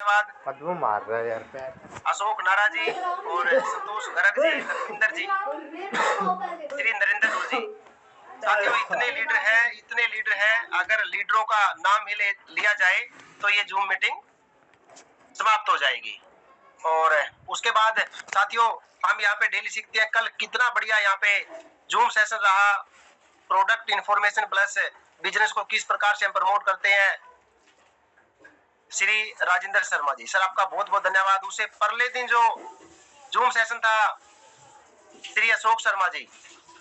धन्यवाद। बदबू मार रहा है यार पैर। अशोक नारा जी और संतोष गर्ग जी, लखविंदर जी, श्री नरेंद्र डोल जी। साथियों इतने लीडर हैं, अगर लीडरों का नाम ही लिया जाए तो ये जूम मीटिंग समाप्त हो जाएगी। और उसके बाद साथियों हम यहाँ पे डेली सीखते हैं। कल कितना बढ़िया यहाँ पे जूम सेशन रहा, प्रोडक्ट इंफॉर्मेशन प्लस बिजनेस को किस प्रकार से हम प्रमोट करते हैं। श्री राजेंद्र शर्मा जी, सर आपका बहुत बहुत धन्यवाद। उसे परले दिन जो जूम सेशन था श्री अशोक शर्मा जी।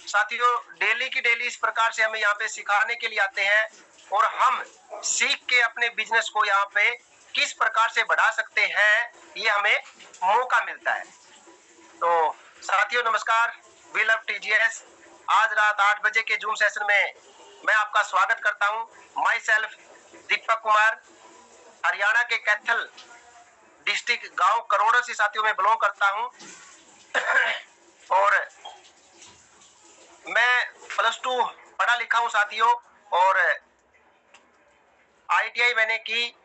साथियों डेली की डेली इस प्रकार से हमें यहाँ पे सिखाने के लिए आते हैं और हम सीख के अपने बिजनेस को यहाँ पे किस प्रकार से बढ़ा सकते हैं, ये हमें मौका मिलता है। तो साथियों नमस्कार, वी लव टीजीएस। आज रात 8 बजे के जूम सेशन में मैं आपका स्वागत करता हूँ। माई सेल्फ दीपक कुमार, हरियाणा के कैथल डिस्ट्रिक्ट गांव करोड़ा से साथियों में बिलोंग करता हूँ। और मैं +2 पढ़ा लिखा हूँ साथियों, और ITI मैंने की,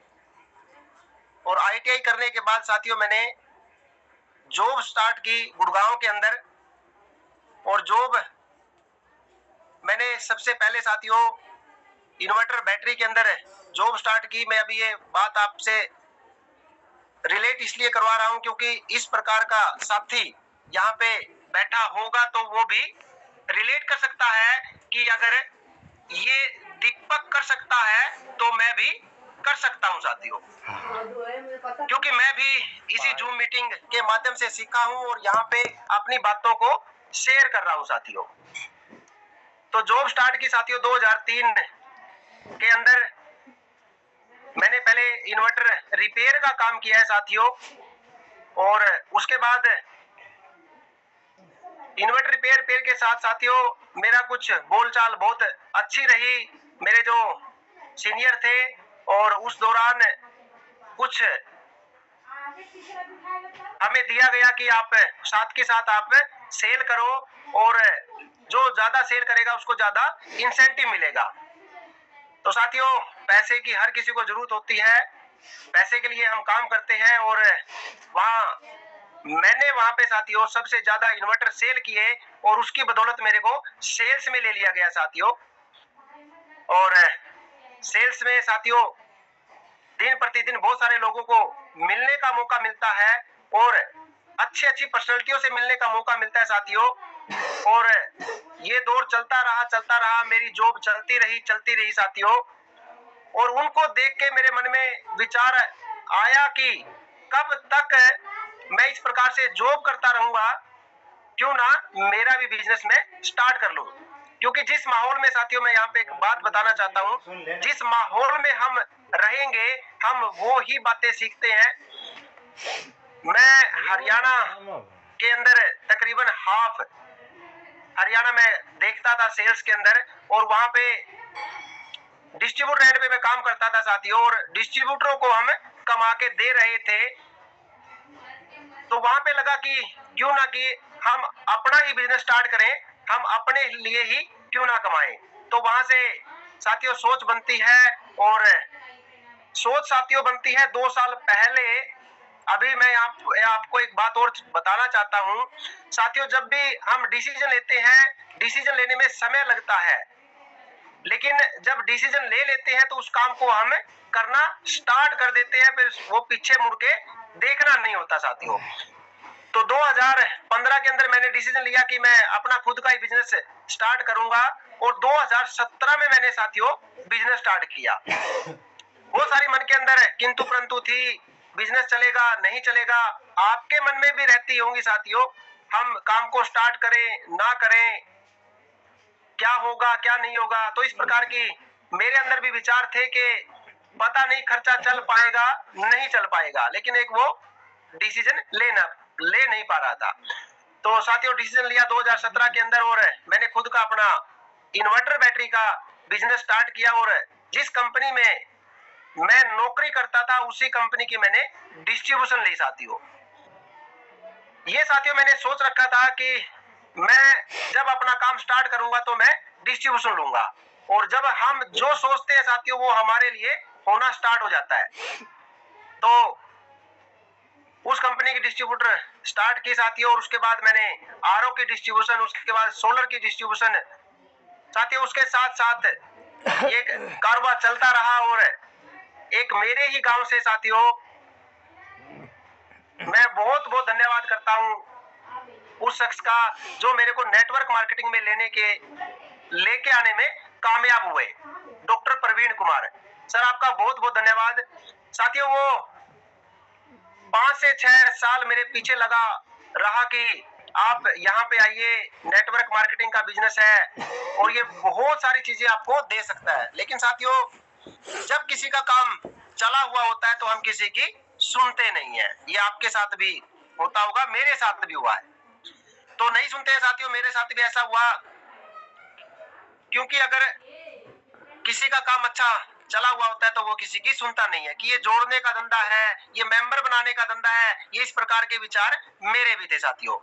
और ITI करने के बाद साथियों मैंने जॉब स्टार्ट की गुड़गांव के अंदर। और जॉब मैंने सबसे पहले साथियों इन्वर्टर बैटरी के अंदर जॉब स्टार्ट की। मैं अभी ये बात आपसे रिलेट इसलिए करवा रहा हूं क्योंकि इस प्रकार का साथी यहाँ पे बैठा होगा तो वो भी रिलेट कर सकता है कि अगर ये दीपक कर सकता है तो मैं भी कर सकता हूं साथियों। क्योंकि मैं भी इसी जूम मीटिंग के माध्यम से सीखा हूं और यहाँ पे अपनी बातों को शेयर कर रहा हूं साथियों। तो जॉब स्टार्ट की साथियों 2003 के अंदर। मैंने पहले इन्वर्टर रिपेयर का काम किया है साथियों, और उसके बाद इन्वर्टर रिपेयर के साथ साथियों मेरा कुछ बोलचाल बहुत अच्छी रही। मेरे जो सीनियर थे और उस दौरान कुछ हमें दिया गया कि आप साथ के साथ आप सेल करो और जो ज्यादा सेल करेगा उसको ज्यादा इंसेंटिव मिलेगा। तो साथियों पैसे की हर किसी को जरूरत होती है, पैसे के लिए हम काम करते हैं। और मैंने वहां पे साथियों सबसे ज्यादा इन्वर्टर सेल किए और उसकी बदौलत मेरे को सेल्स में ले लिया गया साथियों। और सेल्स में साथियों दिन प्रतिदिन बहुत सारे लोगों को मिलने का मौका मिलता है और अच्छी पर्सनैलिटियों से मिलने का मौका मिलता है साथियों। और ये दौर चलता रहा, मेरी जॉब चलती रही साथियों। और उनको देख के मेरे मन में विचार आया कि कब तक मैं इस प्रकार से जॉब करता रहूंगा, क्यों ना मेरा भी बिजनेस में स्टार्ट कर लूं। क्योंकि जिस माहौल में साथियों मैं यहाँ पे एक बात बताना चाहता हूँ, जिस माहौल में हम रहेंगे हम वो ही बातें सीखते हैं। मैं हरियाणा के अंदर तकरीबन हाफ हरियाणा में देखता था सेल्स के अंदर, और वहां पे डिस्ट्रीब्यूटर एंड पे मैं काम करता था साथियों, और डिस्ट्रीब्यूटरों को हम कमा के दे रहे थे। तो वहां पे लगा कि क्यों ना कि हम अपना ही बिजनेस स्टार्ट करें, हम अपने लिए ही क्यों ना कमाएं। तो वहां से साथियों सोच बनती है, और सोच साथियों बनती है 2 साल पहले। अभी मैं आपको एक बात और बताना चाहता हूं साथियों, जब भी हम डिसीजन लेते हैं, डिसीजन लेने में समय लगता है, लेकिन जब डिसीजन ले लेते हैं तो उस काम को हम करना स्टार्ट कर देते हैं, फिर वो पीछे मुड़ के देखना नहीं होता साथियों। तो 2015 के अंदर मैंने डिसीजन लिया कि मैं अपना खुद का ही बिजनेस स्टार्ट करूंगा, और 2017 में मैंने साथियों बिजनेस स्टार्ट किया। बहुत सारी मन के अंदर किंतु परंतु थी, बिजनेस चलेगा नहीं चलेगा, आपके मन में भी रहती होंगी साथियों। हम काम को स्टार्ट करें ना करें, क्या होगा क्या नहीं होगा। तो इस प्रकार की मेरे अंदर भी विचार थे कि पता नहीं खर्चा चल पाएगा नहीं चल पाएगा, लेकिन एक वो डिसीजन ले नहीं पा रहा था। तो साथियों डिसीजन लिया 2017 के अंदर, और मैंने खुद का अपना इन्वर्टर बैटरी का बिजनेस स्टार्ट किया। और जिस कंपनी में मैं नौकरी करता था उसी कंपनी की मैंने डिस्ट्रीब्यूशन ली साथियों। ये साथियों मैंने सोच रखा था कि मैं जब अपना काम स्टार्ट करूंगा तो मैं डिस्ट्रीब्यूशन लूंगा, और जब हम जो सोचते हैं साथियों वो हमारे लिए होना स्टार्ट हो जाता है। तो इलेक्ट्रॉनिक डिस्ट्रीब्यूटर स्टार्ट की साथियों, और उसके बाद मैंने आरओ की डिस्ट्रीब्यूशन, उसके बाद सोलर की डिस्ट्रीब्यूशन साथियों, उसके साथ साथ ये कारोबार चलता रहा। और एक मेरे ही गांव से साथियों मैं बहुत बहुत धन्यवाद करता हूं उस शख्स का जो मेरे को नेटवर्क मार्केटिंग में लेके आने में कामयाब हुए, डॉक्टर प्रवीण कुमार सर, आपका बहुत बहुत धन्यवाद। साथियों वो 5 से 6 साल मेरे पीछे लगा रहा कि आप यहाँ पे आइए, नेटवर्क मार्केटिंग का बिजनेस है और ये बहुत सारी चीजें आपको दे सकता है। लेकिन साथियों जब किसी का काम चला हुआ होता है तो हम किसी की सुनते नहीं है। ये आपके साथ भी होता होगा, मेरे साथ भी हुआ है, तो नहीं सुनते हैं साथियों। मेरे साथ भी ऐसा हुआ, क्योंकि अगर किसी का काम अच्छा चला हुआ होता है तो वो किसी की सुनता नहीं है कि ये जोड़ने का धंधा है, ये मेंबर बनाने का धंधा है। ये इस प्रकार के विचार मेरे भी थे साथियों।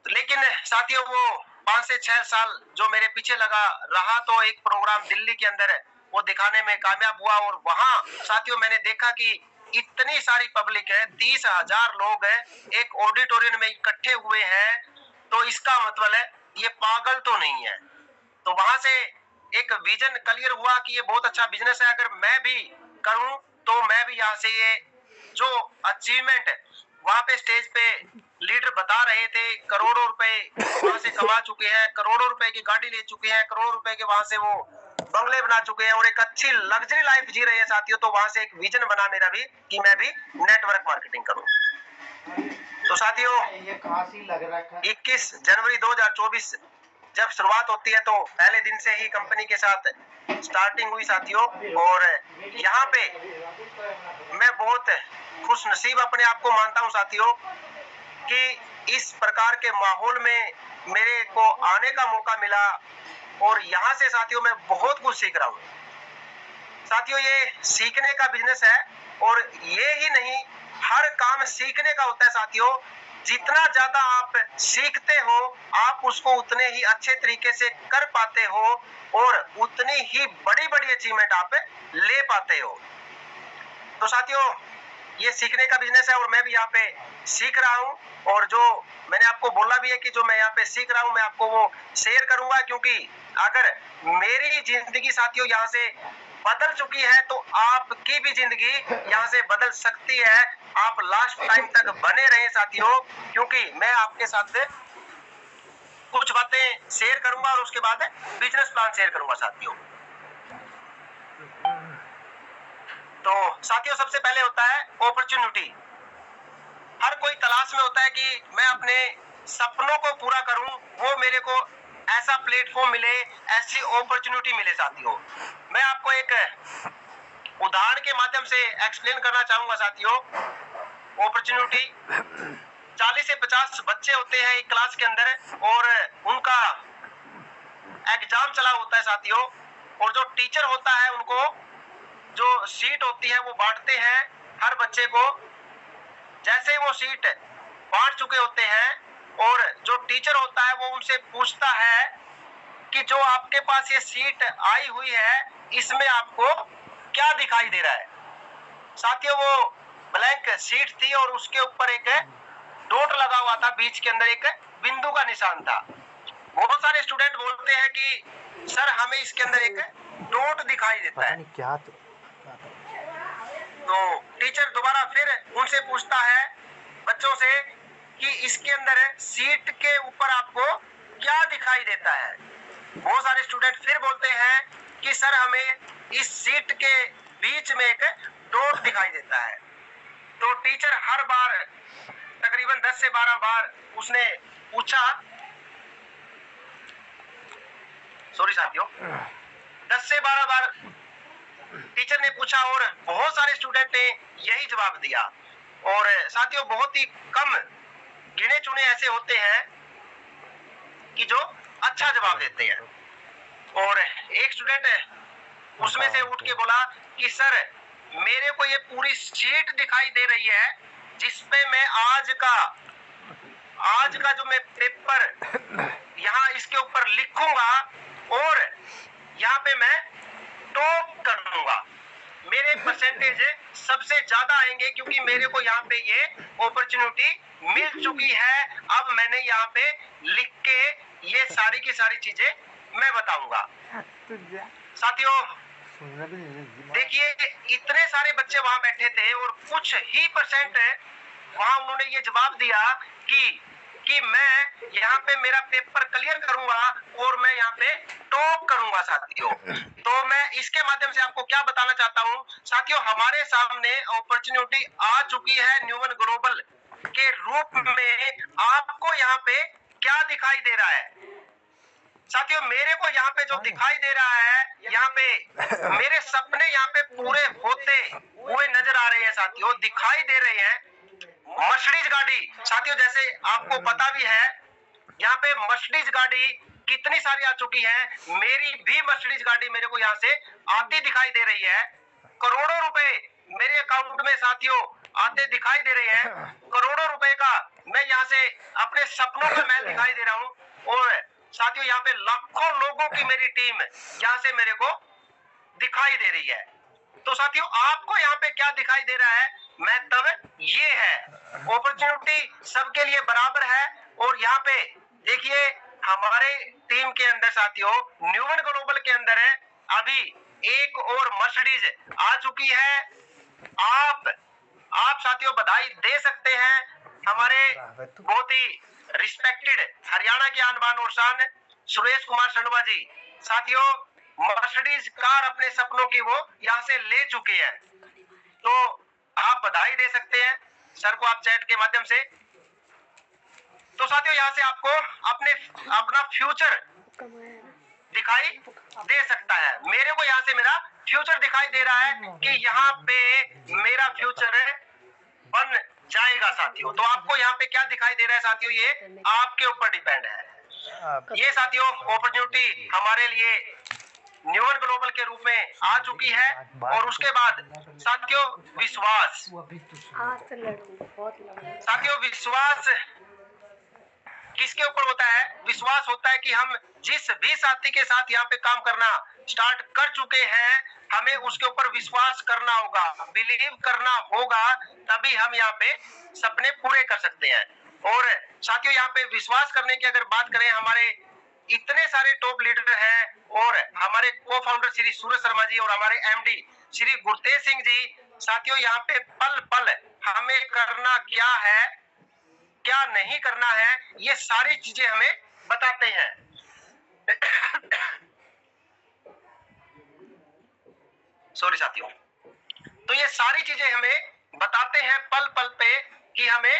लेकिन साथियों वो 5 से 6 साल जो मेरे पीछे लगा रहा, तो एक प्रोग्राम दिल्ली के अंदर वो दिखाने में कामयाब हुआ। और वहां साथियों मैंने देखा कि इतनी सारी पब्लिक है, 30,000 लोग हैं एक ऑडिटोरियम में इकट्ठे हुए हैं, तो इसका मतलब है ये पागल तो नहीं है। तो वहां से एक विजन क्लियर हुआ कि ये बहुत अच्छा बिजनेस है, अगर मैं भी करूं तो मैं भी यहाँ से ये जो अचीवमेंट वहां पे स्टेज पे लीडर बता रहे थे, करोड़ों रुपए वहां से कमा चुके हैं, करोड़ों रुपए की गाड़ी ले चुके हैं, करोड़ों रुपए के वहां से वो बंगले बना चुके हैं और एक अच्छी लग्जरी लाइफ जी रहे हैं साथियों। तो वहां से एक विजन बना मेरा भी कि मैं भी नेटवर्क मार्केटिंग करूं। तो साथियों ये खांसी लग रहा है। 21 जनवरी 2024 जब शुरुआत होती है तो पहले दिन से ही कंपनी के साथ स्टार्टिंग हुई साथियों। और यहाँ पे मैं बहुत खुश नसीब अपने आप को मानता हूँ साथियों कि इस प्रकार के माहौल में मेरे को आने का मौका मिला और यहाँ से साथियों मैं बहुत कुछ सीख रहा हूँ साथियों। ये सीखने का बिजनेस है और ये ही नहीं, हर काम सीखने का होता है साथियों। जितना ज्यादा आप सीखते हो आप उसको उतने ही अच्छे तरीके से कर पाते हो और उतनी ही बड़ी बड़ी अचीवमेंट आप ले पाते हो। तो साथियों ये सीखने का बिजनेस है और मैं भी यहाँ पे सीख रहा हूँ, और जो मैंने आपको बोला भी है कि जो मैं यहाँ पे सीख रहा हूँ मैं आपको वो शेयर करूंगा, क्योंकि अगर मेरी जिंदगी साथियों यहाँ से बदल चुकी है तो आपकी भी जिंदगी यहाँ से बदल सकती है। आप लास्ट टाइम तक बने रहे साथियों, क्योंकि मैं आपके साथ कुछ बातें शेयर करूंगा और उसके बाद बिजनेस प्लान शेयर करूंगा साथियों। तो साथियों सबसे पहले होता है अपॉर्चुनिटी। हर कोई तलाश में होता है कि मैं अपने सपनों को पूरा करूं, वो मेरे को ऐसा प्लेटफॉर्म मिले, ऐसी अपॉर्चुनिटी मिले साथियों। मैं आपको एक उदाहरण के माध्यम से एक्सप्लेन करना चाहूंगा साथियों। अपॉर्चुनिटी 40 से 50 बच्चे होते हैं एक क्लास के अंदर और उनका एग्जाम चला होता है साथियों, और जो टीचर होता है उनको जो सीट होती है वो बांटते हैं हर बच्चे को। जैसे वो सीट बांट चुके होते हैं और जो टीचर होता है वो उनसे पूछता है कि जो आपके पास ये सीट आई हुई है इसमें आपको क्या दिखाई दे रहा है। साथियों वो ब्लैंक सीट थी और उसके ऊपर एक डॉट लगा हुआ था, बीच के अंदर एक बिंदु का निशान था। बहुत सारे स्टूडेंट बोलते हैं कि सर हमें इसके अंदर एक डॉट दिखाई देता है। क्या तो टीचर दोबारा फिर उनसे पूछता है बच्चों से कि इसके अंदर सीट के ऊपर आपको क्या दिखाई देता है। बहुत सारे स्टूडेंट फिर बोलते हैं कि सर हमें इस सीट के बीच में एक डॉट दिखाई देता है। तो टीचर हर बार तकरीबन 10 से 12 बार उसने पूछा, सॉरी साथियों, 10 से 12 बार टीचर ने पूछा और बहुत सारे स्टूडेंट ने यही जवाब दिया। और साथियों बहुत ही कम गिने चुने ऐसे होते हैं कि जो अच्छा जवाब देते हैं। और एक स्टूडेंट उसमें से उठ के बोला कि सर मेरे को ये पूरी शीट दिखाई दे रही है जिसपे मैं आज का जो मैं पेपर यहाँ इसके ऊपर लिखूंगा और यहाँ पे मैं टॉप करूंगा। मेरे परसेंटेज सबसे ज्यादा आएंगे, क्योंकि मेरे को यहाँ पे ये अपॉर्चुनिटी मिल चुकी है। अब मैंने यहाँ पे लिख के ये सारी की सारी चीजें मैं बताऊंगा। साथियों देखिए, इतने सारे बच्चे वहां बैठे थे और कुछ ही परसेंट वहां उन्होंने ये जवाब दिया कि मैं यहाँ पे मेरा पेपर क्लियर करूंगा और मैं यहाँ पे टॉप करूंगा। साथियों तो मैं इसके माध्यम से आपको क्या बताना चाहता हूँ, साथियों हमारे सामने अपॉर्चुनिटी आ चुकी है न्यूमन ग्लोबल के रूप में। आपको यहाँ पे क्या दिखाई दे रहा है साथियों? मेरे को यहाँ पे जो दिखाई दे रहा है, यहाँ पे मेरे सपने यहाँ पे पूरे होते हुए नजर आ रहे हैं साथियों, दिखाई दे रहे हैं। मर्सिडीज गाड़ी साथियों, जैसे आपको पता भी है यहाँ पे मर्सिडीज गाड़ी कितनी सारी आ चुकी है। मेरी भी मर्सिडीज गाड़ी मेरे को यहाँ से आती दिखाई दे रही है। करोड़ों रुपए मेरे अकाउंट में साथियों आते दिखाई दे रहे हैं। करोड़ों रुपए का मैं यहाँ से अपने सपनों का महल दिखाई दे रहा हूँ। और साथियों यहाँ पे लाखों लोगों की मेरी टीम यहाँ से मेरे को दिखाई दे रही है। तो साथियों आपको यहाँ पे क्या दिखाई दे रहा है? महत्व ये है, अपॉर्चुनिटी सबके लिए बराबर है। और यहाँ पे देखिए हमारे टीम के अंदर साथियों, न्यूमन ग्लोबल के अंदर है अभी एक और मर्सिडीज आ चुकी है। आप साथियों बधाई दे सकते हैं हमारे बहुत ही रिस्पेक्टेड हरियाणा के आन बान और शान सुरेश कुमार शर्मा जी। साथियों मर्सिडीज कार अपने सपनों की वो यहाँ से ले चुके हैं, तो आप बधाई दे सकते हैं सर को आप चैट के माध्यम से। तो साथियों यहाँ से आपको अपना फ्यूचर दिखाई दे सकता है। मेरे को यहाँ से मेरा फ्यूचर दिखाई दे रहा है कि यहाँ पे मेरा फ्यूचर बन जाएगा साथियों। तो आपको यहाँ पे क्या दिखाई दे रहा है साथियों, ये आपके ऊपर डिपेंड है। ये साथियों अपॉर्चुनिटी हमारे लिए न्यूमन ग्लोबल के रूप में आ चुकी है। और उसके बाद साथियों विश्वास, साथियों विश्वास किसके ऊपर होता है? विश्वास होता है कि हम जिस भी साथी के साथ यहाँ पे काम करना स्टार्ट कर चुके हैं, हमें उसके ऊपर विश्वास करना होगा, बिलीव करना होगा, तभी हम यहाँ पे सपने पूरे कर सकते हैं। और साथियों यहाँ पे विश्वास करने की अगर बात करें, हमारे इतने सारे टॉप लीडर हैं और हमारे को फाउंडर श्री सूरज शर्मा जी और हमारे एमडी श्री गुरतेज सिंह जी। साथियों यहाँ पे पल पल हमें करना क्या है, क्या नहीं करना है, ये सारी चीजें हमें बताते हैं। सॉरी साथियों, तो ये सारी चीजें हमें बताते हैं पल पल पे कि हमें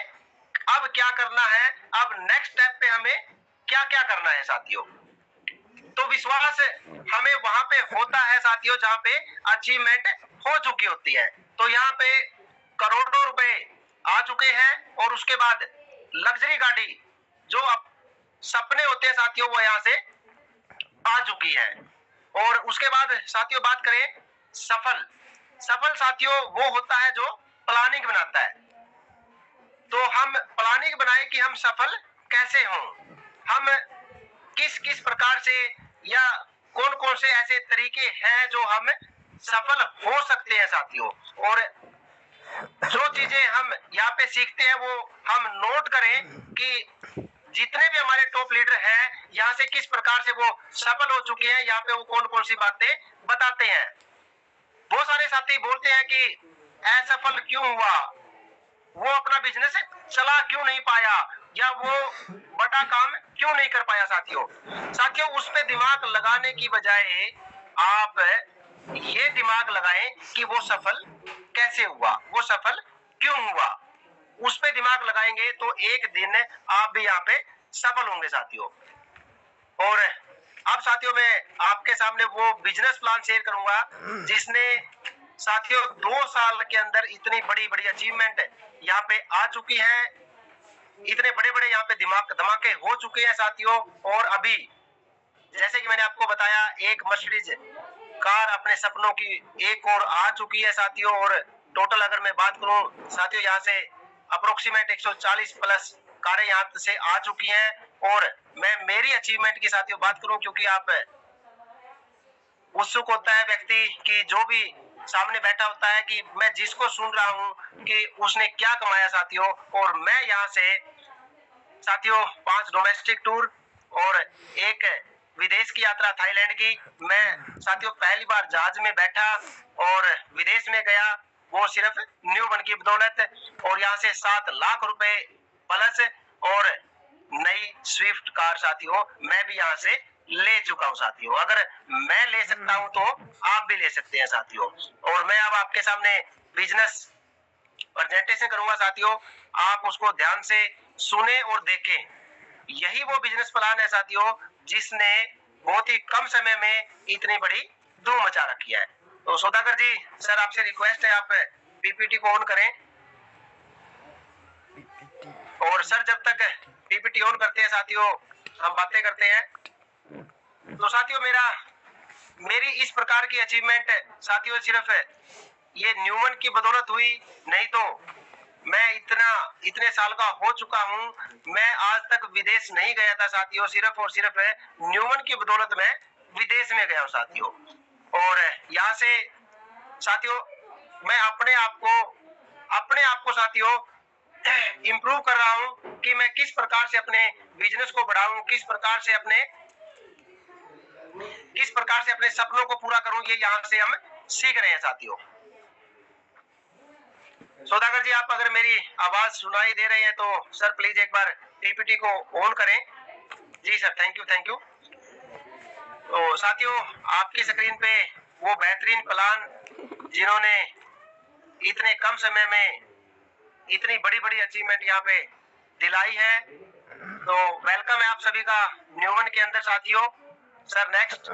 अब क्या करना है, अब नेक्स्ट स्टेप पे हमें क्या क्या करना है साथियों। तो विश्वास हमें वहां पे होता है साथियों जहां पे अचीवमेंट हो चुकी होती है। तो यहाँ पे करोड़ों रुपए आ चुके हैं और उसके बाद लग्जरी गाड़ी जो अब सपने होते हैं साथियों वो यहाँ से आ चुकी है। और उसके बाद साथियों बात करें सफल साथियों वो होता है जो प्लानिंग बनाता है। तो हम प्लानिंग बनाए कि हम सफल कैसे हों, हम किस किस प्रकार से या कौन कौन से ऐसे तरीके हैं जो हम सफल हो सकते हैं साथियों। और जो चीजें हम यहाँ पे सीखते हैं वो हम नोट करें कि जितने भी हमारे टॉप लीडर हैं यहाँ से किस प्रकार से वो सफल हो चुके हैं, यहाँ पे वो कौन कौन सी बातें बताते हैं। बहुत सारे साथी बोलते हैं कि असफल क्यों हुआ, वो अपना बिजनेस चला क्यों नहीं पाया, या वो बड़ा काम क्यों नहीं कर पाया। साथियों उस पे दिमाग लगाने की बजाय आप ये दिमाग लगाएं कि वो सफल कैसे हुआ, वो सफल क्यों हुआ। उस पे दिमाग लगाएंगे तो एक दिन आप भी यहाँ पे सफल होंगे साथियों। और अब साथियों मैं आपके सामने वो बिजनेस प्लान शेयर करूंगा जिसने साथियों 2 साल के अंदर इतनी बड़ी बड़ी अचीवमेंट यहाँ पे आ चुकी है, इतने बड़े बड़े यहाँ पे धमाके हो चुके हैं साथियों। और अभी जैसे कि मैंने आपको बताया एक मर्सिडीज कार अपने सपनों की एक और आ चुकी है साथियों। और टोटल अगर मैं बात करूं साथियों यहाँ से अप्रोक्सीमेट 140 प्लस कारें यहाँ से आ चुकी हैं। और मैं मेरी अचीवमेंट की साथियों बात करूं, क्योंकि आप उत्सुक होता है व्यक्ति कि जो भी सामने बैठा होता है कि मैं जिसको सुन रहा हूँ कि उसने क्या कमाया साथियों, और मैं यहाँ से साथियों 5 डोमेस्टिक टूर और एक विदेश की यात्रा थाईलैंड की। मैं साथियों पहली बार जहाज में बैठा और विदेश में गया, वो सिर्फ न्यूवन की बदौलत, और यहाँ से 7 लाख रुपए प्लस और नई स्विफ्ट कार साथियों मैं भी यहाँ से ले चुका हूँ साथियों। अगर मैं ले सकता हूँ तो आप भी ले सकते हैं साथियों। और मैं अब आपके सामने बिजनेस प्रेजेंटेशन करूंगा साथियों, आप उसको ध्यान से सुने और देखें। यही वो बिजनेस प्लान है साथियों जिसने बहुत ही कम समय में इतनी बड़ी धूम मचा रखी है। तो सौदागर जी सर आपसे रिक्वेस्ट है आप पीपीटी को ऑन करें। और सर जब तक पीपीटी ऑन करते हैं साथियों हम बातें करते हैं। तो साथियों मेरी इस प्रकार की अचीवमेंट साथियों सिर्फ ये न्यूमन की बदौलत हुई, नहीं तो मैं इतने साल का हो चुका हूँ, मैं आज तक विदेश नहीं गया था साथियों। सिर्फ और सिर्फ न्यूमन की बदौलत मैं विदेश में गया हूँ साथियों। और यहाँ से साथियों मैं अपने आप को साथियों इम्प्रूव कर रहा हूँ कि मैं किस प्रकार से अपने बिजनेस को बढ़ाऊं, किस प्रकार से अपने सपनों को पूरा करूं, ये यहाँ से हम सीख रहे हैं साथियों। सौदागर जी आप अगर मेरी आवाज सुनाई दे रहे हैं तो सर प्लीज एक बार पीपीटी को ऑन करें। जी सर थैंक यू। तो साथियों आपकी स्क्रीन पे वो बेहतरीन प्लान जिन्होंने इतने कम समय में इतनी बड़ी बड़ी अचीवमेंट यहाँ पे दिलाई है। तो वेलकम है आप सभी का न्यूमन के अंदर साथियों। सर नेक्स्ट,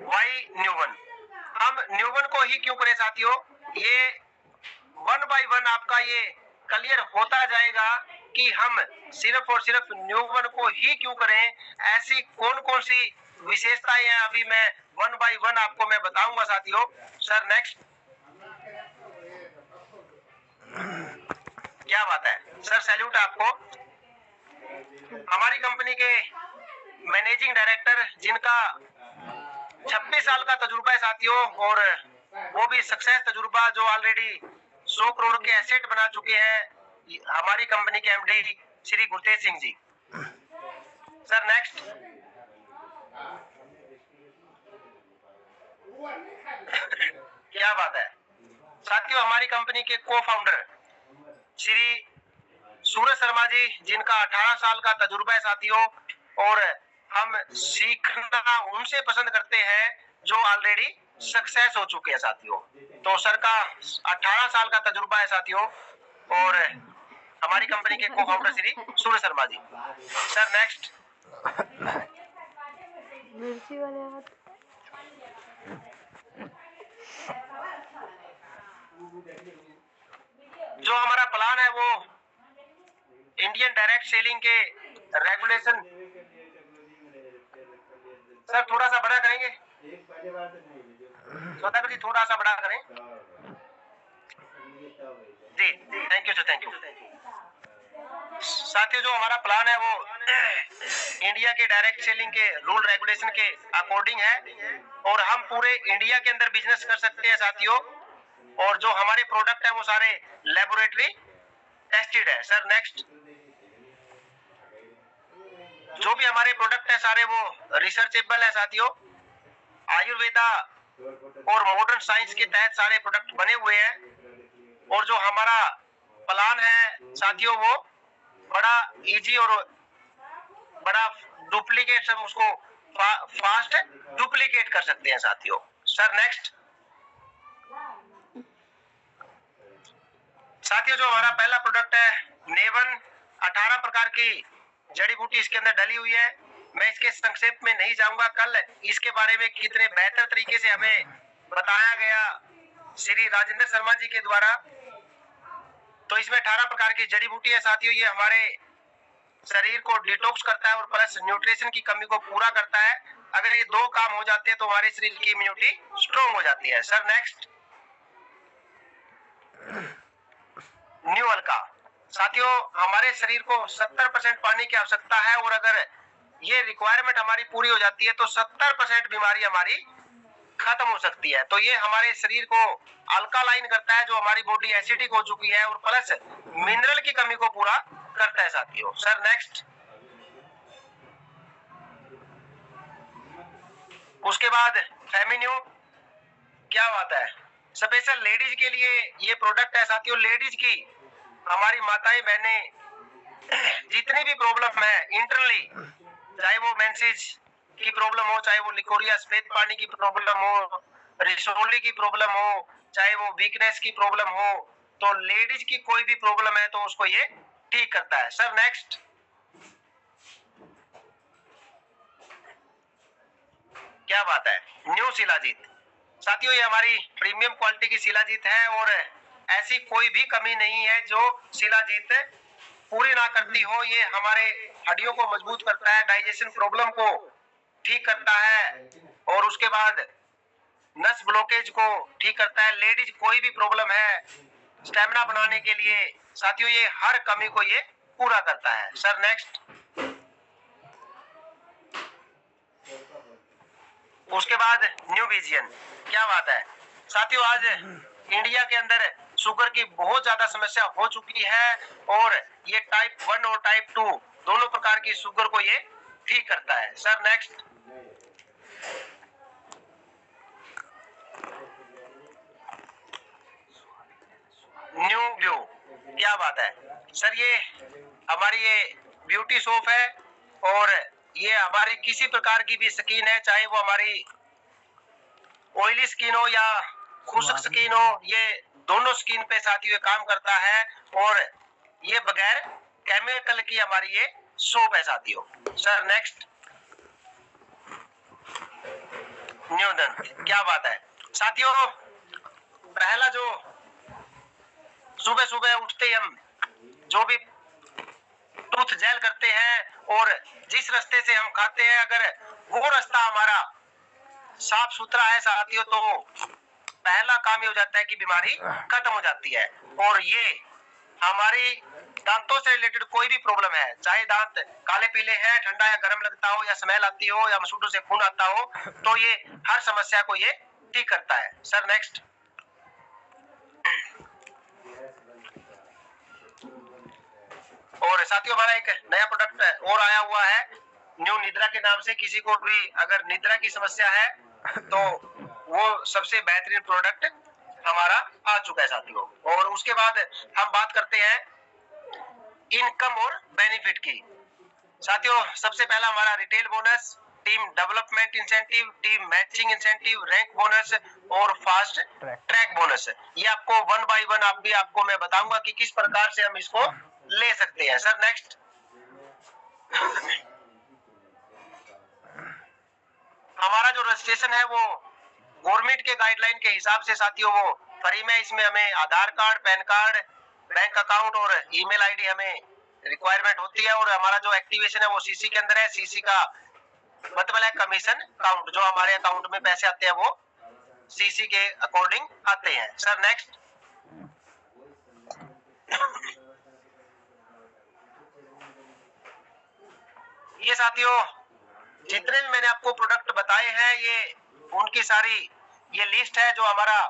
वाई न्यूमन, हम न्यूमन को ही क्यों करें साथियों, ये 1 बाय 1 आपका ये क्लियर होता जाएगा कि हम सिर्फ और सिर्फ न्यूमन को ही क्यों करें। ऐसी कौन कौन सी विशेषताएं हैं अभी मैं 1 बाय 1 आपको मैं बताऊंगा साथियों। सर नेक्स्ट, क्या बात है सर, सैल्यूट आपको। हमारी कंपनी के मैनेजिंग डायरेक्टर जिनका 26 साल का तजुर्बा है साथियों, और वो भी सक्सेस तजुर्बा, जो ऑलरेडी 100 करोड़ के एसेट बना चुके हैं, हमारी कंपनी के MD Shri Gurtej Singh ji. Sir next, क्या बात है साथियों, हमारी कंपनी के को फाउंडर श्री सूरज शर्मा जी जिनका 18 साल का तजुर्बा है साथियों, और हम सीखना उनसे पसंद करते हैं जो ऑलरेडी सक्सेस हो चुके हैं साथियों। तो सर का 18 साल का तजुर्बा है साथियों, और हमारी कंपनी के को founder Shri Suraj Sharma ji. Sir next, जो हमारा प्लान है वो इंडियन डायरेक्ट सेलिंग के रेगुलेशन, सर थोड़ा सा बड़ा करेंगे सौदागर जी, थोड़ा सा बड़ा करें जी। Thank you sir, thank you. साथियों जो हमारा प्लान है वो इंडिया के डायरेक्ट सेलिंग के रूल रेगुलेशन के अकॉर्डिंग है, और हम पूरे इंडिया के अंदर बिजनेस कर सकते हैं साथियों। और जो हमारे प्रोडक्ट है वो सारे लेबोरेटरी टेस्टेड है। सर नेक्स्ट, जो भी हमारे प्रोडक्ट है सारे वो रिसर्चेबल है साथियों। आयुर्वेदा और मॉडर्न साइंस के तहत सारे प्रोडक्ट बने हुए हैं, और जो हमारा प्लान है साथियों वो बड़ा इजी और बड़ा डुप्लीकेट, हम उसको फास्ट डुप्लीकेट कर सकते हैं साथियों। सर नेक्स्ट, साथियों जो हमारा पहला प्रोडक्ट है नेवन, 18 प्रकार की जड़ी बूटी इसके अंदर डली हुई है। मैं इसके संक्षेप में नहीं जाऊंगा, कल इसके बारे में कितने बेहतर तरीके से हमें बताया गया श्री राजेंद्र शर्मा जी के द्वारा। तो इसमें 18 प्रकार की जड़ी बूटी है साथियों, ये हमारे शरीर को डिटॉक्स करता है और प्लस न्यूट्रिशन की कमी को पूरा करता है। अगर ये दो काम हो जाते हैं तो हमारे शरीर की इम्यूनिटी स्ट्रॉन्ग हो जाती है। सर नेक्स्ट, न्यू अल्का, साथियों हमारे शरीर को 70% पानी की आवश्यकता है, और अगर ये रिक्वायरमेंट हमारी पूरी हो जाती है तो 70% बीमारी हमारी खत्म हो सकती है। तो ये हमारे शरीर को अल्कालाइन करता है, जो हमारी बॉडी एसिडिक हो चुकी है, और प्लस मिनरल की कमी को पूरा करता है साथियों। Sir next. उसके बाद फेमिन्यू, क्या बात है, स्पेशल लेडीज के लिए ये प्रोडक्ट है साथियों। लेडीज की, हमारी माताएं बहनें जितनी भी प्रॉब्लम है इंटरनली, चाहे वो मेंसेस की प्रॉब्लम हो, चाहे वो लिकोरिया सफेद पानी की प्रॉब्लम हो, रिसोली की प्रॉब्लम हो, चाहे वो वीकनेस की प्रॉब्लम हो, तो लेडीज की कोई भी प्रॉब्लम है तो उसको ये ठीक करता है। Sir next. क्या बात है, न्यू शिलाजीत साथियों, ये हमारी प्रीमियम क्वालिटी की शिलाजीत है और ऐसी कोई भी कमी नहीं है जो शिलाजीत पूरी ना करती हो। ये हमारे हड्डियों को मजबूत करता है, डाइजेशन प्रॉब्लम को ठीक करता है, और उसके बाद नस ब्लॉकेज को ठीक करता है। लेडीज कोई भी प्रॉब्लम है, स्टेमिना बनाने के लिए साथियों ये हर कमी को ये पूरा करता है। Sir next. उसके बाद न्यू विजन, क्या बात है साथियों, आज इंडिया के अंदर शुगर की बहुत ज्यादा समस्या हो चुकी है, और ये टाइप 1 और टाइप 2 दोनों प्रकार की शुगर को ये ठीक करता है। Sir next. न्यू ब्लू, क्या बात है सर, ये हमारी ये ब्यूटी सोप है, और ये हमारी किसी प्रकार की भी स्किन है, चाहे वो हमारी ऑयली स्किन हो या खुश्क स्किन हो, ये दोनों स्किन पे साथियों काम करता है, और ये बगैर केमिकल की हमारी ये सोप है साथियों। Sir next. न्यू दंत, क्या बात है साथियों, पहला जो सुबह सुबह उठते हम जो भी टूथ जेल करते हैं और जिस रास्ते से हम खाते हैं, अगर वो रास्ता हमारा साफ सुथरा है साथियों, तो पहला काम ये हो जाता है कि बीमारी खत्म हो जाती है। और ये हमारी दांतों से रिलेटेड कोई भी प्रॉब्लम है, चाहे दांत काले पीले हैं, ठंडा या गर्म लगता हो, या स्मेल आती हो, या मसूड़ों से खून आता हो, तो ये हर समस्या को ये ठीक करता है। Sir next. और साथियों हमारा एक नया प्रोडक्ट और आया हुआ है न्यू निद्रा के नाम से। किसी को भी अगर निद्रा की समस्या है तो वो सबसे बेहतरीन प्रोडक्ट हमारा आ चुका है साथियों। और उसके बाद हम बात करते हैं इनकम और बेनिफिट की। साथियों सबसे पहला हमारा retail bonus, team development incentive, team matching incentive, rank bonus और फास्ट ट्रैक बोनस। ये आपको 1 बाय 1 आपको मैं बताऊंगा कि किस प्रकार से हम इसको ले सकते हैं। Sir next. हमारा जो रजिस्ट्रेशन है वो गवर्नमेंट के गाइडलाइन के हिसाब से साथियों वो फ्री में, इसमें हमें Aadhaar card, PAN card, bank account और ईमेल आईडी हमें रिक्वायरमेंट होती है। और हमारा जो एक्टिवेशन है वो सीसी के अंदर है। सीसी का मतलब है कमीशन काउंट, जो हमारे अकाउंट में पैसे आते हैं वो सीसी के अकॉर्डिंग आते हैं। Sir next. ये साथियों जितने भी मैंने आपको प्रोडक्ट बताए हैं ये उनकी सारी ये लिस्ट है। जो हमारा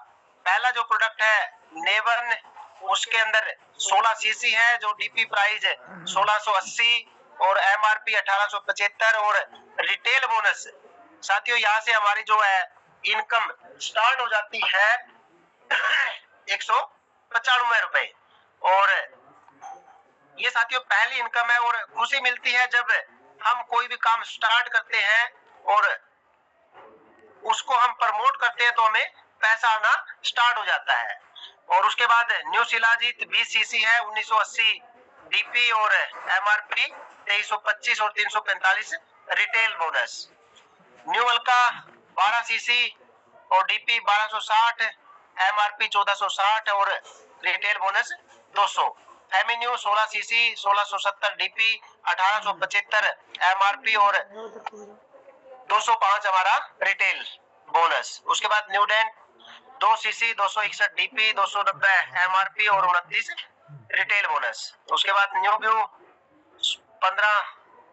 पहला जो प्रोडक्ट है नेवन, उसके अंदर 16 सीसी है, जो डीपी प्राइस 1680 और एमआरपी 1875 और रिटेल बोनस साथियों यहाँ से हमारी जो है इनकम स्टार्ट हो जाती है 195 रुपए। और ये साथियों पहली इनकम है, और खुशी मिलती है जब हम कोई भी काम स्टार्ट करते हैं और उसको हम प्रमोट करते हैं तो हमें पैसा आना स्टार्ट हो जाता है। और उसके बाद न्यू शिलाजीत 20 सीसी है, 1980 डीपी और एमआरपी 2325 और 345 रिटेल बोनस। न्यू अल्का 12 सीसी और डीपी 1260, एमआरपी 1460 और रिटेल बोनस 200। फेमिन्यू 16 सीसी 1670 डीपी 1875 एमआरपी और 205 हमारा रिटेल बोनस। उसके बाद new dent 2 cc 261 DP 290 MRP और 29 रिटेल बोनस। उसके बाद new view 15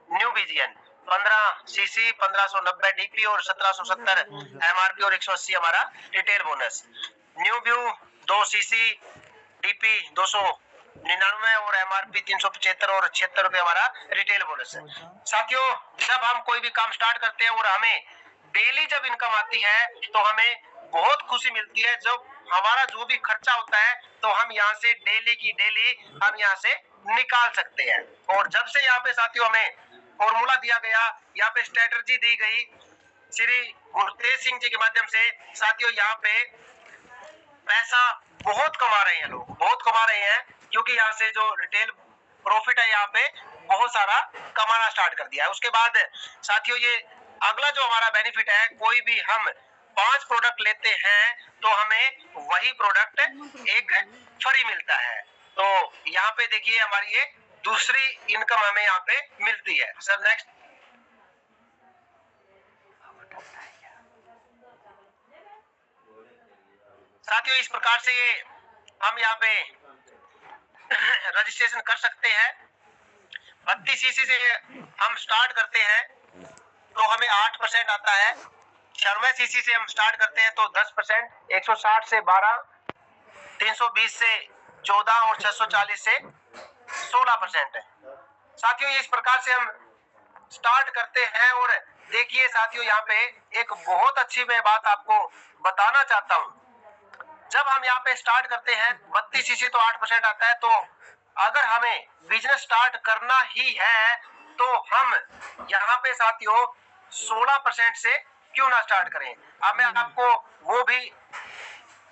new vision 15 cc, 1590 DP और 1770 एमआरपी और 180 हमारा retail bonus. New view 2 cc DP 299 और एमआरपी 375 और 76 रुपए हमारा रिटेल बोनस है। साथियों, जब हम कोई भी काम स्टार्ट करते हैं और हमें डेली जब इनकम आती है तो हमें बहुत खुशी मिलती है। जब हमारा जो भी खर्चा होता है तो हम यहाँ से डेली की डेली हम यहाँ से निकाल सकते हैं। और जब से यहाँ पे साथियों हमें फॉर्मूला दिया गया, यहाँ पे स्ट्रेटजी दी गई श्री गुरतेज सिंह जी के माध्यम से, साथियों यहाँ पे पैसा बहुत कमा रहे हैं लोग, बहुत कमा रहे हैं, क्योंकि यहाँ से जो रिटेल प्रॉफिट है यहाँ पे बहुत सारा कमाना स्टार्ट कर दिया है। उसके बाद साथियों ये अगला जो हमारा बेनिफिट है, कोई भी हम 5 प्रोडक्ट लेते हैं तो हमें वही प्रोडक्ट एक फ्री मिलता है। तो यहाँ पे देखिए हमारी ये दूसरी इनकम हमें यहाँ पे मिलती है। Sir next. साथियों इस प्रकार से ये हम यहाँ पे रजिस्ट्रेशन कर सकते हैं। 32 सीसी से हम स्टार्ट करते हैं तो हमें 8% आता है। 96 सीसी से हम स्टार्ट करते हैं तो 10%, 160 से 12, 320 से 14 और 640 से 16% है। साथियों इस प्रकार से हम स्टार्ट करते हैं। और देखिए साथियों यहाँ पे एक बहुत अच्छी मैं बात आपको बताना चाहता हूँ। जब हम यहाँ पे स्टार्ट करते हैं 32 सीसी तो 8% आता है। तो अगर हमें बिजनेस स्टार्ट करना ही है तो हम यहाँ पे साथियों 16% से क्यों ना स्टार्ट करें। अब मैं आपको वो भी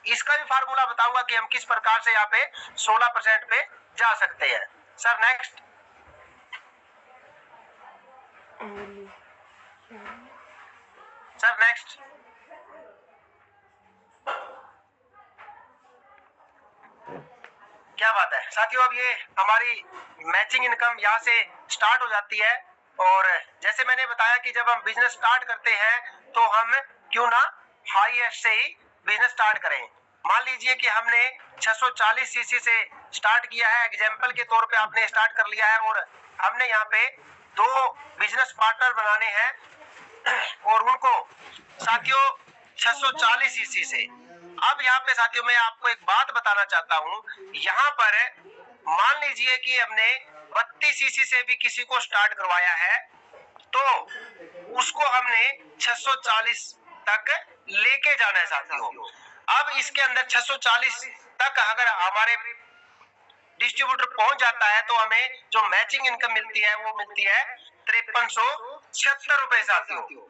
इसका भी फार्मूला बताऊंगा कि हम किस प्रकार से यहाँ पे 16% पे जा सकते हैं। Sir next. Sir next. क्या बात है साथियों, अब ये हमारी मैचिंग इनकम यहाँ से स्टार्ट हो जाती है। और जैसे मैंने बताया कि जब हम बिजनेस स्टार्ट करते हैं तो हम क्यों ना हाईएस्ट से ही बिजनेस स्टार्ट करें। मान लीजिए कि हमने 640 सीसी से स्टार्ट किया है, एग्जाम्पल के तौर पे आपने स्टार्ट कर लिया है और हमने यहाँ पे 2 बिजनेस पार्टनर बनाने हैं और उनको साथियों 640 सीसी से। अब यहाँ पे साथियों मैं आपको एक बात बताना चाहता हूँ। यहाँ पर मान लीजिए कि हमने 32 सीसी से भी किसी को स्टार्ट करवाया है तो उसको हमने 640 तक लेके जाना है साथियों। अब इसके अंदर 640 तक अगर हमारे डिस्ट्रीब्यूटर पहुंच जाता है तो हमें जो मैचिंग इनकम मिलती है वो मिलती है 5376 रुपए साथियों।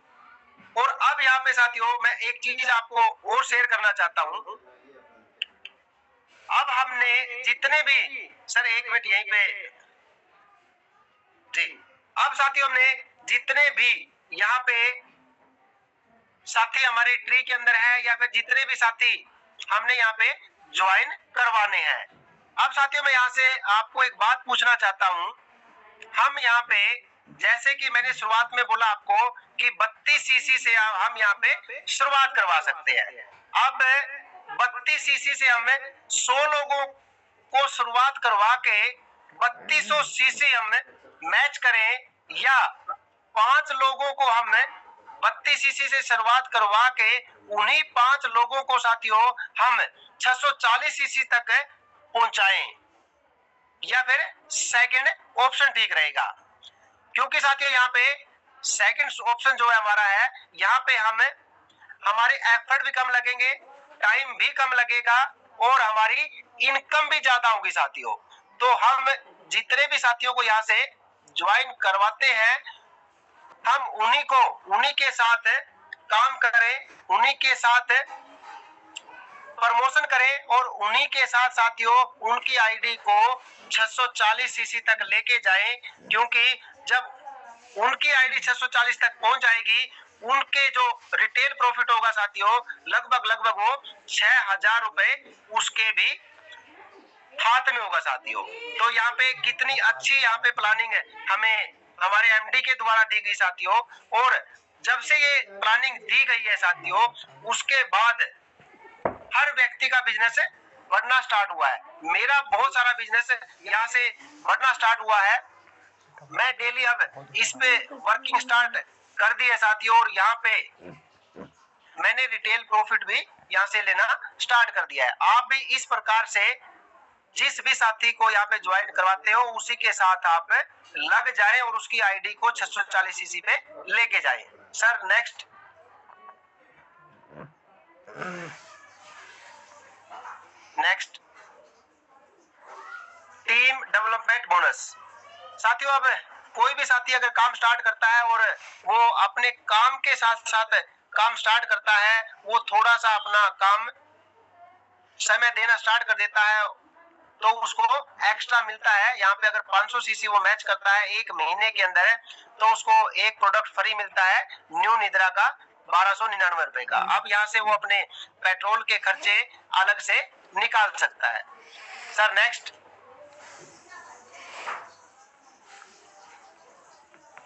और अब यहाँ पे साथियों मैं एक चीज आपको और शेयर करना चाहता हूँ। अब हमने जितने भी, सर एक मिनट यहीं पे जी, अब साथियों हमने जितने भी यहाँ पे साथी हमारे ट्री के अंदर है या फिर जितने भी साथी हमने यहाँ पे ज्वाइन करवाने हैं। अब साथियों मैं यहाँ से आपको एक बात पूछना चाहता हूँ। हम यहाँ पे जैसे कि मैंने शुरुआत में बोला आपको कि 32 सीसी से हम यहाँ पे शुरुआत करवा सकते हैं। अब 32 सीसी से हम 100 लोगों को शुरुआत करवा के 3200 सीसी हम मैच करें या 5 लोगों को हम 32 सीसी से शुरुआत करवा के उन्हीं 5 लोगों को साथियों हम 640 सीसी तक पहुंचाएं, या फिर सेकंड ऑप्शन ठीक रहेगा। क्योंकि साथियों यहाँ पे सेकंड ऑप्शन जो है हमारा है, यहाँ पे हम हमारे एफर्ट भी कम लगेंगे, टाइम भी कम लगेगा और हमारी इनकम भी ज्यादा होगी साथियों। तो हम जितने भी साथियों को यहाँ से ज्वाइन करवाते हैं हम उन्हीं के साथ काम करें, उन्हीं के साथ प्रमोशन करें और उन्हीं के साथ साथियों उनकी आईडी को 640 सीसी तक लेके जाएं। क्योंकि जब उनकी आईडी 640 तक पहुंच जाएगी उनके जो रिटेल प्रॉफिट होगा साथियों लगभग वो 6000 रुपए उसके भी हाथ में होगा साथियों। तो यहाँ पे कितनी अच्छी यहाँ पे प्लानिंग है हमें हमारे एमडी के द्वारा दी गई साथियों। और जब से ये प्लानिंग दी गई है साथियों उसके बाद हर व्यक्ति का बिजनेस बढ़ना स्टार्ट हुआ है। मेरा बहुत सारा बिजनेस यहाँ से बढ़ना स्टार्ट हुआ है। मैं डेली अब इस पे वर्किंग स्टार्ट कर दी है साथियों, और यहाँ पे मैंने रिटेल प्रॉफिट भी यहाँ से लेना स्टार्ट कर दिया है। आप भी इस प्रकार से जिस भी साथी को यहाँ पे ज्वाइन करवाते हो उसी के साथ आप लग जाए और उसकी आईडी को 640 सीसी पे लेके जाए। Sir next, team development bonus. साथियों अब कोई भी साथी अगर काम स्टार्ट करता है और वो अपने काम के साथ साथ काम स्टार्ट करता है, वो थोड़ा सा अपना काम समय देना स्टार्ट कर देता है तो उसको एक्स्ट्रा मिलता है। यहाँ पे अगर 500 सीसी वो मैच करता है एक महीने के अंदर तो उसको एक प्रोडक्ट फ्री मिलता है न्यू निद्रा का 1299 रुपए का। अब यहाँ से वो अपने पेट्रोल के खर्चे अलग से निकाल सकता है। सर नेक्स्ट,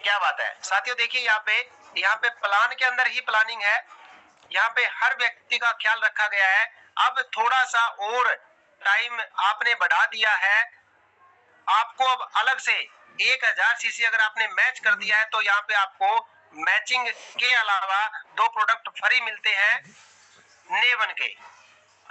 क्या बात है साथियों, देखिए यहाँ पे प्लान के अंदर ही प्लानिंग है। यहाँ पे हर व्यक्ति का ख्याल रखा गया है। अब थोड़ा सा और टाइम आपने बढ़ा दिया है, आपको अब अलग से 1000 सीसी अगर आपने मैच कर दिया है तो यहाँ पे आपको मैचिंग के अलावा 2 प्रोडक्ट फ्री मिलते हैं नेवन के।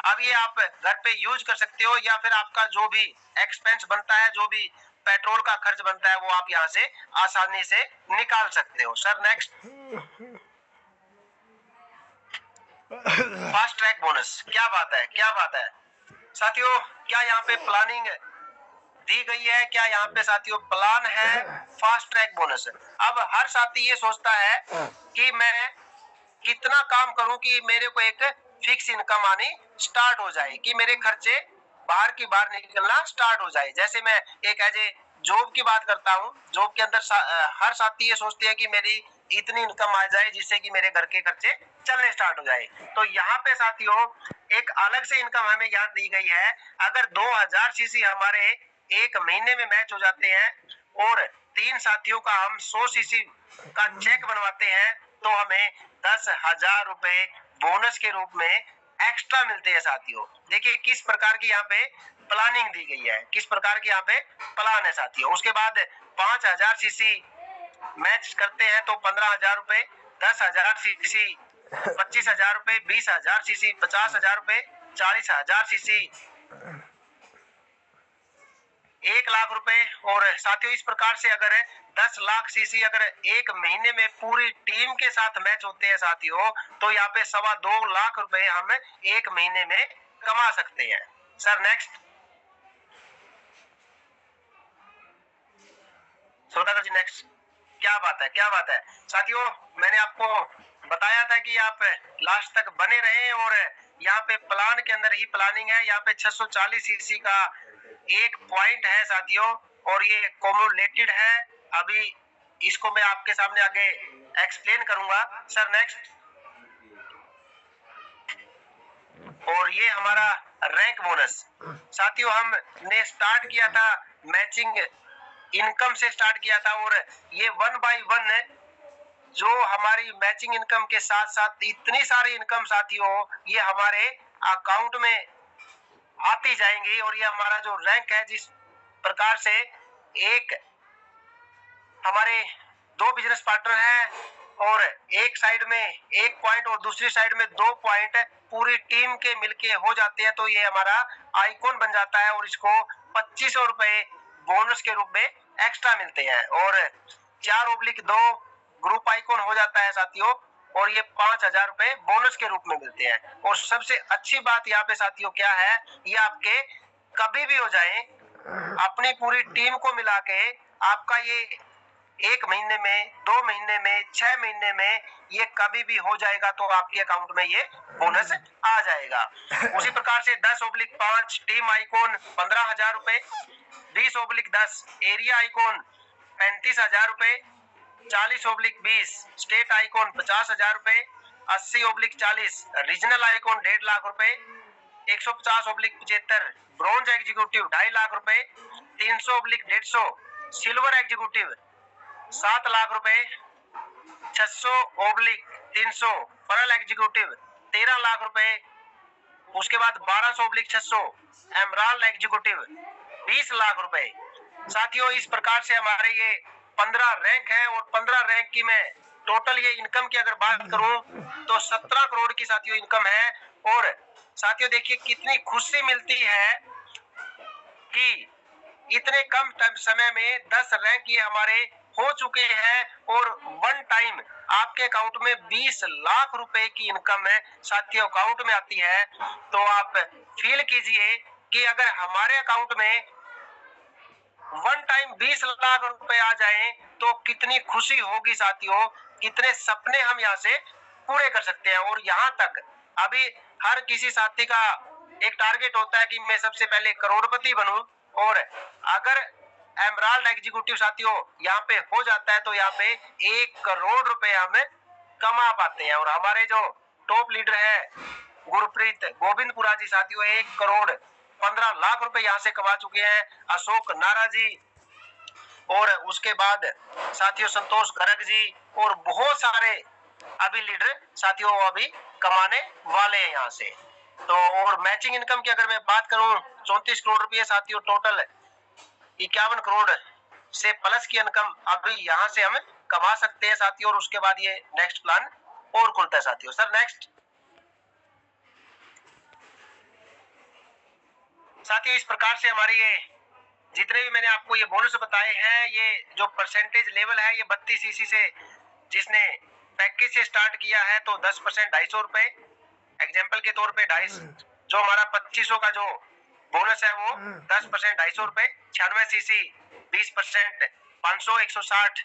अब ये आप घर पे यूज कर सकते हो या फिर आपका जो भी एक्सपेंस बनता है, जो भी पेट्रोल का खर्च बनता है, वो आप यहाँ से आसानी से निकाल सकते हो। Sir next, fast track bonus. क्या बात है, क्या बात है साथियों, क्या यहाँ पे प्लानिंग दी गई है? क्या यहाँ पे साथियों प्लान है फास्ट ट्रैक बोनस? अब हर साथी ये सोचता है कि मैं कितना काम करूं कि मेरे को एक फिक्स इनकम आनी स्टार्ट हो जाए, कि मेरे खर्चे बाहर की बाहर निकलना स्टार्ट हो जाए। जैसे मैं एक एज ए जॉब की बात करता हूं, जॉब के अंदर हर साथी ये सोचते हैं कि मेरी इतनी इनकम आ जाए जिससे कि मेरे घर के खर्चे चलने स्टार्ट हो जाए। तो यहाँ पे साथियों एक अलग से इनकम हमें यहाँ दी गई है। अगर 2000 सीसी हमारे एक महीने में मैच हो जाते हैं और 3 साथियों का हम 100 सीसी का चेक बनवाते हैं तो हमें 10,000 रुपए बोनस के रूप में एक्स्ट्रा मिलते हैं साथियों। देखिए किस प्रकार की यहाँ पे प्लानिंग दी गई है, किस प्रकार की यहाँ पे प्लान है साथियों। उसके बाद 5000 सीसी मैच करते हैं तो 15,000 रुपए, 10,000 सीसी 25,000 रुपए, 20,000 सीसी 50,000 रुपए, 40,000 सीसी 1,00,000 रुपए। और साथियों इस प्रकार से अगर 10 लाख सीसी अगर एक महीने में पूरी टीम के साथ मैच होते हैं साथियों तो यहाँ पे 2.25 लाख रुपए हम एक महीने में कमा सकते हैं। सर नेक्स्ट, सौदागर जी नेक्स्ट। क्या बात है, क्या बात है साथियों, मैंने आपको बताया था कि आप लास्ट तक बने रहें और यहाँ पे प्लान के अंदर ही प्लानिंग है। यहाँ पे 640 सीसी का एक पॉइंट है साथियों और ये कम्युलेटेड है। अभी इसको मैं आपके सामने आगे एक्सप्लेन करूंगा। सर नेक्स्ट, और ये हमारा रैंक बोनस साथियों हमने स्टार्ट किया था मैचिंग इनकम से स्टार्ट किया था और ये 1 बाय 1 जो हमारी मैचिंग इनकम के साथ साथ इतनी सारी इनकम साथियों ये हमारे अकाउंट में आती जाएंगी। और ये हमारा जो रैंक है, जिस प्रकार से एक हमारे 2 बिजनेस पार्टनर हैं और एक साइड में 1 पॉइंट और दूसरी साइड में 2 पॉइंट पूरी टीम के मिलके हो जाते हैं तो ये हमारा आइकॉन बन जाता है और इसको 2500 रुपए बोनस के रूप में एक्स्ट्रा मिलते हैं और 4/2 ग्रुप आइकॉन हो जाता है साथियों और ये 5,000 रुपए बोनस के रूप में मिलते हैं। और सबसे अच्छी बात यहाँ पे साथियों क्या है, ये आपके कभी भी हो जाए, अपनी पूरी टीम को मिला के आपका ये 1 महीने में, 2 महीने में, 6 महीने में ये कभी भी हो जाएगा तो आपके अकाउंट में ये बोनस आ जाएगा। उसी प्रकार से 10/5 टीम आइकॉन 15,000 रुपए, 20/10 एरिया आइकॉन 35,000 रुपए, 40/20 स्टेट आइकॉन 50,000 रुपए, 80/40 रीजनल आइकॉन 1.5 लाख रुपए, 150/75 ब्रॉन्ज एग्जीक्यूटिव 2.5 लाख रुपए, 300/150 सिल्वर एग्जीक्यूटिव 7 लाख रुपए, 600/300 परल एग्जीक्यूटिव 13 लाख रुपए, उसके बाद 1200/600 एमराल्ड एग्जीक्यूटिव 20 लाख रुपए। साथियों इस प्रकार से हमारे ये 15 रैंक है और 15 रैंक की मैं टोटल ये इनकम की अगर बात करूं तो 17 करोड़ की साथियों इनकम है। और साथियों देखिए कितनी खुशी मिलती है कि इतने कम समय में 10 रैंक ये हमारे हो चुके हैं और वन टाइम आपके अकाउंट में 20 लाख रुपए की इनकम है साथियों अकाउंट में आती है। तो आप फील कीजिए कि अगर हमारे अकाउंट में वन टाइम 20 लाख रुपए आ जाए तो कितनी खुशी होगी साथियों, कितने सपने हम यहाँ से पूरे कर सकते हैं। और यहाँ तक अभी हर किसी साथी का एक टारगेट होता है कि मैं सबसे पहले करोड़पति बनूं, और अगर एमराल्ड एग्जीक्यूटिव साथियों यहाँ पे हो जाता है तो यहाँ पे 1 करोड़ रुपए हम कमा पाते हैं। और हमारे जो टॉप लीडर है गुरप्रीत गोविंदपुरा जी साथियों 1 करोड़ 15 लाख रुपए यहाँ से कमा चुके हैं। अशोक नारा जी और उसके बाद साथियों संतोष गर्ग जी और बहुत सारे अभी लीडर साथियों अभी कमाने वाले हैं यहाँ से। तो और मैचिंग इनकम की अगर मैं बात करूं 34 करोड़ रुपए साथियों टोटल 51 करोड़ से प्लस की इनकम अभी यहाँ से हम कमा सकते हैं साथियों। और उसके बाद ये नेक्स्ट प्लान और खुलता है साथियों। सर नेक्स्ट साथियों इस प्रकार से हमारी ये जितने भी मैंने आपको ये बोनस बताए हैं ये जो परसेंटेज लेवल है ये 32 सीसी से जिसने पैकेज से स्टार्ट किया है तो 10% 250 रुपए एग्जाम्पल के तौर पे 250 जो हमारा 2500 का जो बोनस है वो 10% 250 रुपए 96 सीसी 20% 500 160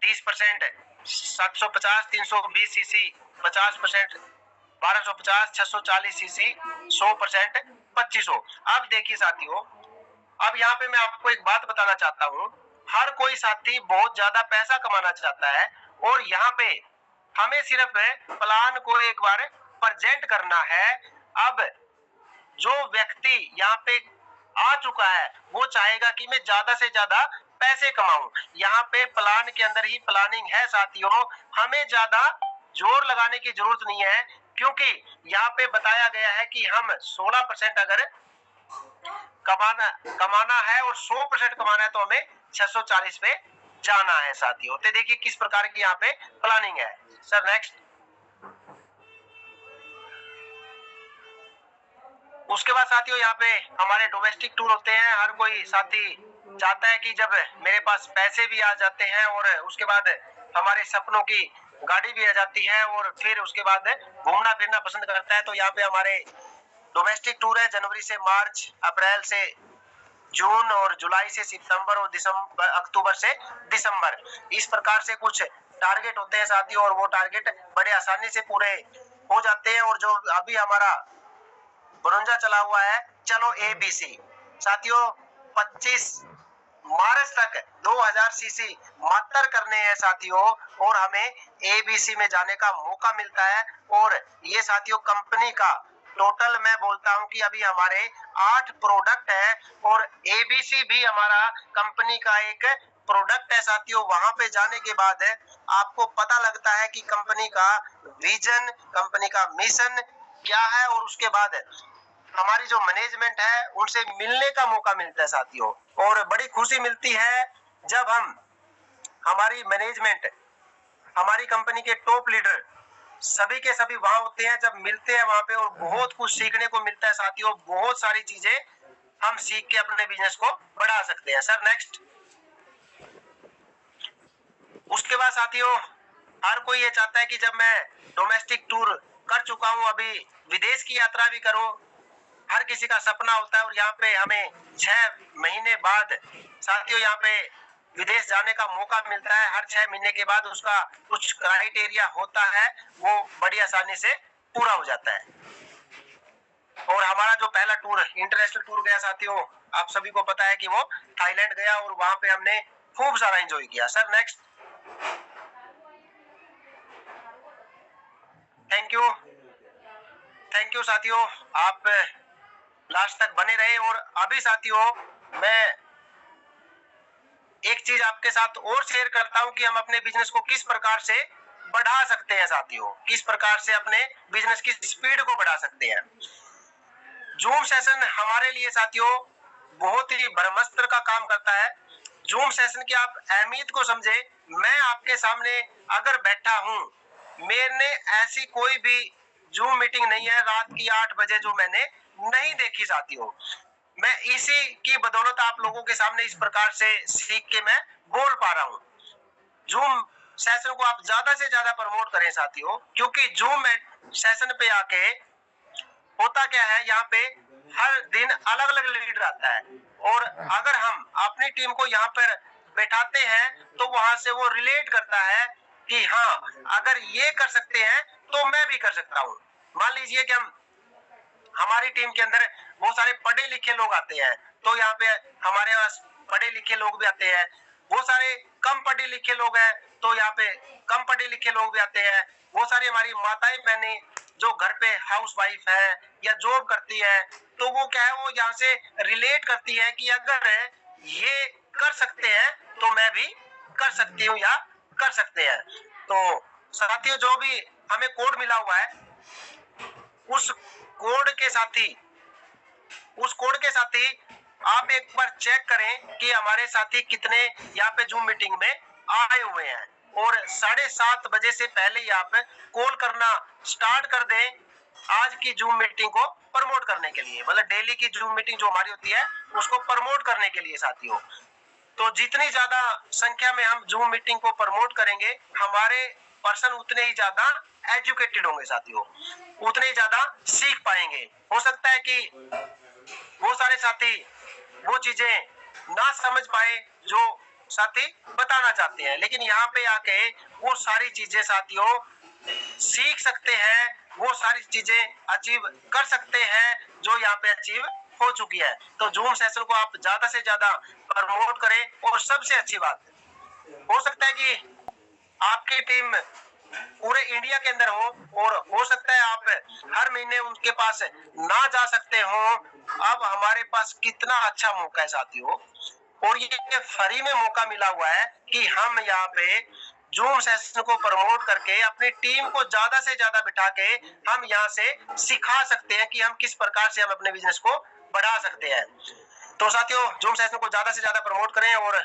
30% 750 320 सीसी 50% 1250 640 सीसी 100% 2500। अब देखिए साथियों अब यहाँ पे मैं आपको एक बात बताना चाहता हूँ, हर कोई साथी बहुत ज्यादा पैसा कमाना चाहता है और यहाँ पे हमें सिर्फ प्लान को एक बार प्रेजेंट करना है। अब जो व्यक्ति यहाँ पे आ चुका है वो चाहेगा कि मैं ज्यादा से ज्यादा पैसे कमाऊं। यहाँ पे प्लान के अंदर ही प्लानिंग है साथियों, हमें ज्यादा जोर लगाने की जरूरत नहीं है क्योंकि यहाँ पे बताया गया है कि हम 16% अगर कमाना है और 100% कमाना है तो हमें 640 पे जाना है साथियों। तो देखिए किस प्रकार की यहाँ पे प्लानिंग है। सर नेक्स्ट उसके बाद साथियों यहाँ पे हमारे डोमेस्टिक टूर होते हैं। हर कोई साथी चाहता है कि जब मेरे पास पैसे भी आ जाते हैं और उसके बाद हमारे सपनों की गाड़ी भी आ जाती है और फिर उसके बाद घूमना फिरना पसंद करता है। तो यहाँ पे हमारे डोमेस्टिक टूर है जनवरी से मार्च, अप्रैल से जून और जुलाई से सितंबर और दिसंबर अक्टूबर से दिसंबर। इस प्रकार से कुछ टारगेट होते हैं साथियों और वो टारगेट बड़े आसानी से पूरे हो जाते हैं। और जो अभी हमारा ब्रोंजा चला हुआ है चलो एबीसी साथियों 25 मार्च तक 2000 सीसी मात्र करने हैं साथियों और हमें एबीसी में जाने का मौका मिलता है। और ये साथियों कंपनी का टोटल मैं बोलता हूं कि अभी हमारे 8 प्रोडक्ट है और एबीसी भी हमारा कंपनी का एक प्रोडक्ट है साथियों। वहां पे जाने के बाद आपको पता लगता है कि कंपनी का विजन, कंपनी का मिशन क्या है और उसके बाद हमारी जो मैनेजमेंट है उनसे मिलने का मौका मिलता है साथियों। और बड़ी खुशी मिलती है जब हम हमारी मैनेजमेंट, हमारी कंपनी के टॉप लीडर सभी के सभी वहां होते हैं, जब मिलते हैं वहां पे और बहुत कुछ सीखने को मिलता है साथियों। बहुत सारी चीजें हम सीख के अपने बिजनेस को बढ़ा सकते हैं। सर नेक्स्ट उसके बाद साथियों हर कोई ये चाहता है कि जब मैं डोमेस्टिक टूर कर चुका हूं अभी विदेश की यात्रा भी करूं। हर किसी का सपना होता है और यहाँ पे हमें 6 महीने बाद साथियों यहाँ पे विदेश जाने का मौका मिलता है। हर 6 महीने के बाद उसका कुछ क्राइटेरिया होता है वो बड़ी आसानी से पूरा हो जाता है। और हमारा जो पहला टूर इंटरनेशनल टूर गया साथियों आप सभी को पता है कि वो थाईलैंड गया और वहां पे हमने खूब सारा एंजॉय किया। सर नेक्स्ट थैंक यू साथियों आप लास्ट तक बने रहे। और अभी साथियों मैं एक चीज आपके साथ और शेयर करता हूं कि हम अपने बिजनेस को किस प्रकार से बढ़ा सकते हैं साथियों, किस प्रकार से अपने बिजनेस की स्पीड को बढ़ा सकते हैं। जूम सेशन हमारे लिए साथियों बहुत ही ब्रह्मास्त्र का काम करता है। जूम सेशन की आप अहमियत को समझे। मैं आपके सामने अगर बैठा हूं, मैंने ऐसी कोई भी जूम मीटिंग नहीं है रात की 8 बजे जो मैंने नहीं देखी साथियों। मैं इसी की बदौलत आप लोगों के सामने इस प्रकार से सीख के मैं बोल पा रहा हूं। जूम सेशन को आप ज्यादा से ज्यादा प्रमोट करें साथियों, क्योंकि जूम सेशन पे आके होता क्या है, यहाँ पे हर दिन अलग अलग लीडर आता है, और अगर हम अपनी टीम को यहाँ पर बैठाते हैं तो वहां से वो रिलेट करता है कि हाँ, अगर ये कर सकते हैं तो मैं भी कर सकता हूँ। मान लीजिए कि हमारी टीम के अंदर बहुत सारे पढ़े लिखे लोग आते हैं, तो यहाँ पे हमारे पास पढ़े लिखे लोग भी आते हैं। बहुत सारे कम पढ़े लिखे लोग हैं, तो यहाँ पे कम पढ़े लिखे लोग भी आते हैं। बहुत सारी हमारी माताएं बहनें जो घर पे हाउस वाइफ है या जॉब करती है, तो वो क्या है, वो यहाँ से रिलेट करती है कि अगर ये कर सकते हैं तो मैं भी कर सकती हूँ या कर सकते हैं। तो साथियों, जो भी हमें कोड मिला हुआ है, उस कोड के साथ ही आप एक बार चेक करें कि हमारे साथी कितने यहाँ पे जूम मीटिंग में आए हुए हैं, और 7:30 बजे से पहले ही आप कॉल करना स्टार्ट कर दें आज की जूम मीटिंग को प्रमोट करने के लिए। मतलब डेली की जूम मीटिंग जो हमारी होती है उसको प्रमोट करने के लिए साथियों। तो जितनी ज्यादा संख्या में हम जूम मीटिंग को प्रमोट करेंगे, हमारे पर्सन उतने ही ज्यादा एजुकेटेड होंगे साथियों, उतने ही ज्यादा सीख पाएंगे। हो सकता है कि वो सारे साथी वो चीजें ना समझ पाए जो साथी बताना चाहते हैं, लेकिन यहाँ पे आके वो सारी चीजें साथियों सीख सकते हैं, वो सारी चीजें अचीव कर सकते हैं जो यहाँ पे अचीव हो चुकी है। तो जूम सेशन को आप ज्यादा से ज्यादा प्रमोट करें, और सबसे अच्छी बात, हो सकता है कि आपकी टीम पूरे इंडिया के अंदर हो, और हो सकता है आप हर महीने उनके पास ना जा सकते हो। अब हमारे पास कितना अच्छा मौका है साथियों, और ये फ्री में मौका मिला हुआ है कि हम यहाँ पे जूम सेशन को प्रमोट करके अपनी टीम को ज्यादा से ज्यादा बिठा के हम यहाँ से सिखा सकते हैं कि हम किस प्रकार से हम अपने बिजनेस को बढ़ा सकते हैं। तो साथियों, जूम सेशन को ज्यादा से ज्यादा प्रमोट करें और